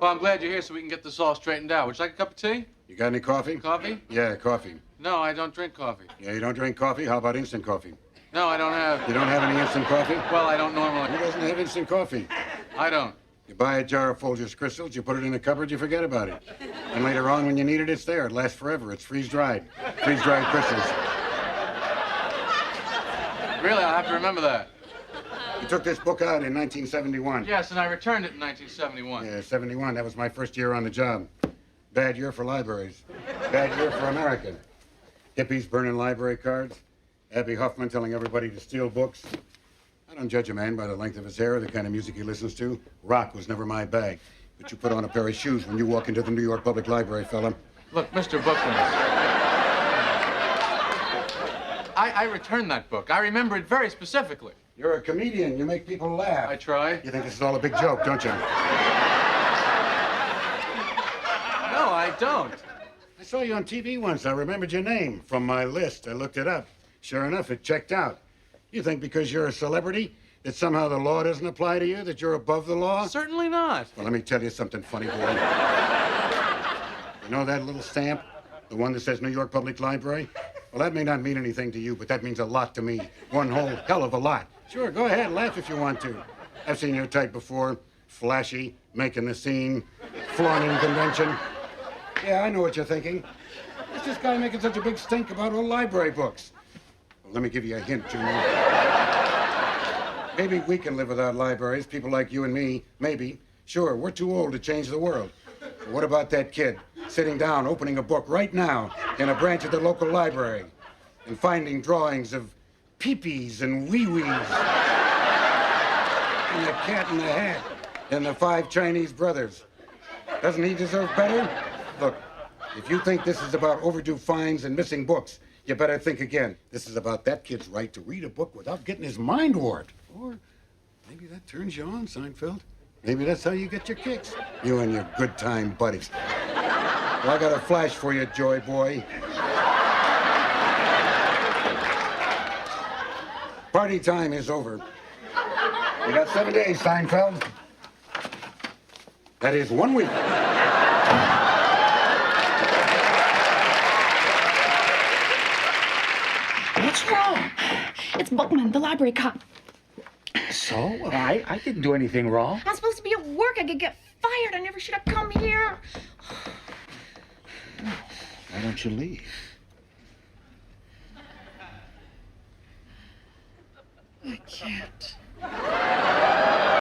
Well, I'm glad you're here so we can get this all straightened out. Would you like a cup of tea? You got any coffee? Coffee? Yeah, coffee. No, I don't drink coffee. Yeah, you don't drink coffee? How about instant coffee? No, I don't have. You don't have any instant coffee? Well, I don't normally. Who doesn't have instant coffee? I don't. You buy a jar of Folgers crystals, you put it in a cupboard, you forget about it. And later on, when you need it, it's there. It lasts forever. It's freeze-dried. Freeze-dried crystals. Really, I'll have to remember that. You took this book out in 1971. Yes, and I returned it in 1971. Yeah, 71. That was my first year on the job. Bad year for libraries. Bad year for America. Hippies burning library cards. Abby Hoffman telling everybody to steal books. I don't judge a man by the length of his hair or the kind of music he listens to. Rock was never my bag. But you put on a pair of shoes when you walk into the New York Public Library, fella. Look, Mr. Bookman. I returned that book. I remember it very specifically. You're a comedian. You make people laugh. I try. You think this is all a big joke, don't you? No, I don't. I saw you on TV once. I remembered your name from my list. I looked it up. Sure enough, it checked out. You think because you're a celebrity that somehow the law doesn't apply to you, that you're above the law? Certainly not. Well, let me tell you something funny, boy. You know that little stamp? The one that says New York Public Library? Well, that may not mean anything to you, but that means a lot to me. One whole hell of a lot. Sure, go ahead, laugh if you want to. I've seen your type before. Flashy, making the scene, flaunting convention. Yeah, I know what you're thinking. What's this guy making such a big stink about old library books? Well, let me give you a hint, Junior. Maybe we can live without libraries, people like you and me. Maybe. Sure, we're too old to change the world. But what about that kid sitting down, opening a book right now in a branch of the local library and finding drawings of peepees and wee-wees and the cat in the hat and the 5 Chinese brothers? Doesn't he deserve better? Look, if you think this is about overdue fines and missing books, you better think again. This is about that kid's right to read a book without getting his mind warped. Or maybe that turns you on, Seinfeld. Maybe that's how you get your kicks. You and your good time buddies. Well, I got a flash for you, Joy Boy. Party time is over. You got 7 days, Seinfeld. That is 1 week. What's wrong? It's Bookman, the library cop. So? I didn't do anything wrong. I'm supposed to be at work. I could get fired. I never should have come here. Why don't you leave? I can't.